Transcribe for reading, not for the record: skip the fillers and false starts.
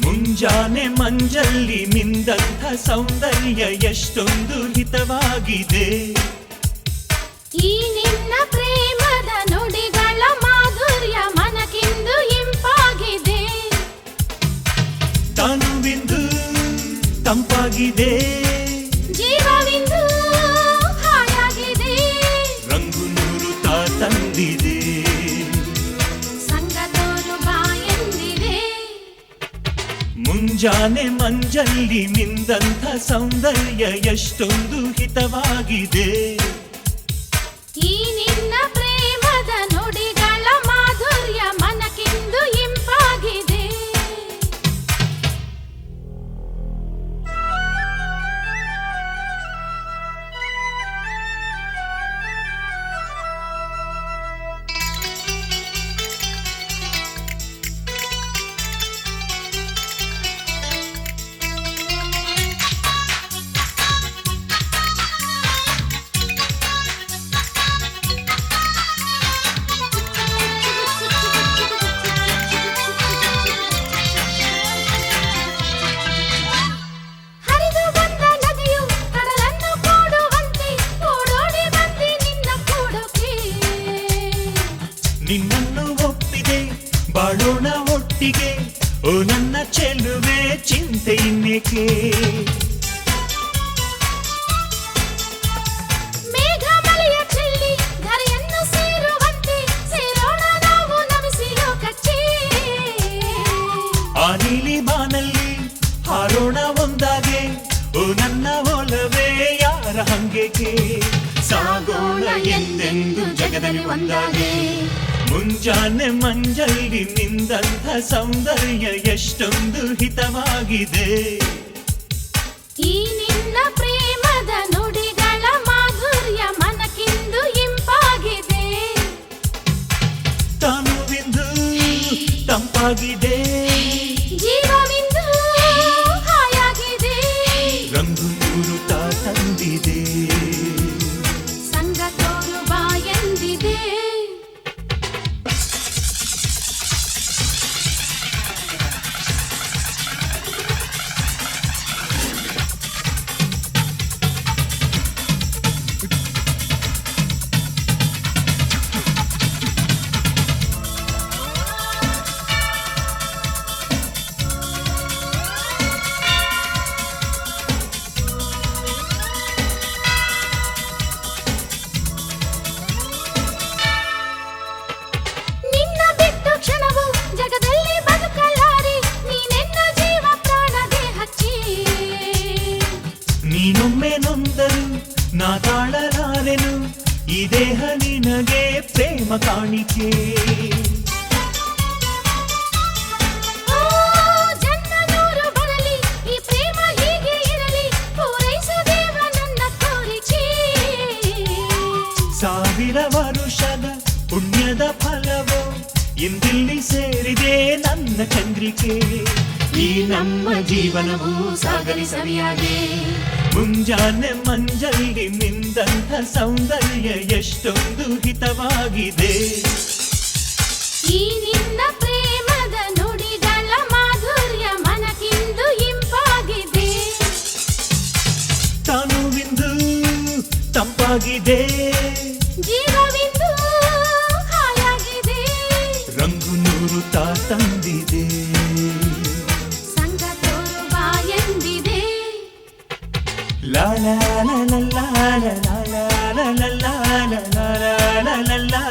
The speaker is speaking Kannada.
ಮುಂಜಾನೆ ಮಂಜಲ್ಲಿ ಮಿಂದಂಥ ಸೌಂದರ್ಯ ಎಷ್ಟೊಂದು ಹಿತವಾಗಿದೆ. ಈ ನಿನ್ನ ಪ್ರೇಮದ ನುಡಿಗಳ ಮಾಧುರ್ಯ ಮನಕ್ಕಿಂದು ಇಂಪಾಗಿದೆ. ತನುವಿಂದು ತಂಪಾಗಿದೆ, ಜೀವವಿಂದು ಹಾಯಾಗಿದೆ. ರಂಗು ನೂರು ತಾ ತಂದಿದೆ, ಸಂಗತೋರು ಬಾಯೆಂದಿದೆ. ಮುಂಜಾನೆ ಮಂಜಲ್ಲಿ ಮಿಂದಂಥ ಸೌಂದರ್ಯ ಎಷ್ಟೊಂದು ಹಿತವಾಗಿದೆ. ಈ ನಿನ್ನ ಪ್ರೇಮದ ನುಡಿಗಳ ಮಾಧುರ್ಯ ಮನಕ್ಕಿಂದು ಇಂಪಾಗಿದೆ. ಹರಿದು ಬಂದ ನದಿಯು ಕಡಲನ್ನು ಕೂಡುವಂತೆ ಓಡೋಡಿ ಬಂದೆ ನಿನ್ನ ಕೂಡುಗೆ. ನಿನ್ನನ್ನು ಒಪ್ಪಿದೆ ಬಾಳೋಣ ಒಟ್ಟಿಗೆ, ಓ ನನ್ನ ಚೆಲುವೆ ಚಿಂತೆ ಇನ್ನೇಕೆ. ಮೇಘ ಮಳೆಯ ಚೆಲ್ಲಿ ಧರೆಯನ್ನು ಸೇರುವಂತೆ ಸೇರೋಣ ನಾವು ನಮಿಸಿ ಲೋಕಕ್ಕೆ. ಆ ನೀಲಿ ಬಾನಲ್ಲಿ ಹಾರೋಣ ಒಂದಾಗೆ, ಓ ನನ್ನ ಒಲವೇ ಯಾರ ಹಂಗೆಗೆ. ಸಾಗೋಣ ಎಂದೆಂದು ಜಗದಲ್ಲಿ ಒಂದಾಗೆ. ಮುಂಜಾನೆ ಮಂಜಲ್ಲಿ ನಿಂದಂಥ ಸೌಂದರ್ಯ ಎಷ್ಟೊಂದು ಹಿತವಾಗಿದೆ. ಈ ನಿನ್ನ ಪ್ರೇಮದ ನುಡಿಗಳ ಮಾಧುರ್ಯ ಮನಕ್ಕಿಂದು ಇಂಪಾಗಿದೆ. ತನುವಿಂದು ತಂಪಾಗಿದೆ, ಜೀವವಿಂದು ಹಾಯಾಗಿದೆ. ರಂಗು ನೂರು ತಾ ತಂದಿದೆ, ಸಂಗತೋರು ಬಾಯೆಂದಿದೆ. ನಿನ್ನ ಬಿಟ್ಟು ಕ್ಷಣವು ಜಗದಲ್ಲಿ ಬದುಕಲಾರೆ, ನೀನೆನ್ನ ಜೀವ ಪ್ರಾಣ ದೇಹಕ್ಕೆ. ನೀನೊಮ್ಮೆ ನೊಂದರು ನಾ ತಾಳಲಾರೆನು, ಈ ದೇಹ ನಿನಗೆ ಪ್ರೇಮ ಕಾಣಿಕೆ. ಓ ಜನ್ಮ ನೂರು ಬರಲಿ, ಈ ಪ್ರೇಮ ಹೀಗೆ ಇರಲಿ, ಪೂರೈಸು ದೇವ ನನ್ನ ಕೋರಿಕೆ. ಸಾವಿರ ವರುಷದ ಪುಣ್ಯದ ಫಲವೋ ಇಂದಿಲ್ಲಿ ಸೇರಿದೆ ನನ್ನ ಚಂದ್ರಿಕೆ. ಈ ನಮ್ಮ ಜೀವನವು ಸಾಗಲಿ ಸವಿಯಾಗೆ. ಮುಂಜಾನೆ ಮಂಜಲ್ಲಿ ಮಿಂದಂಥ ಸೌಂದರ್ಯ ಎಷ್ಟೊಂದು ಹಿತವಾಗಿದೆ. ಈ ನಿನ್ನ ಪ್ರೇಮದ ನುಡಿಗಳ ಮಾಧುರ್ಯ ಮನಕ್ಕಿಂದು ಇಂಪಾಗಿದೆ. ತನುವಿಂದು ತಂಪಾಗಿದೆ, ಜೀವವಿಂದು ಹಾಯಾಗಿದೆ. ರಂಗು ನೂರು ತಾ ತಂದಿದೆ, ಸಂಗತೋರು ಬಾಯೆಂದಿದೆ. ಲಾ ಲಾ ಲಾ ಲಾ ಲಾ ಲಾ ಲಾ ಲಾ ಲಾ ಲಾ ಲಾ ಲಾ ಲಾ ಲಾ ಲಾ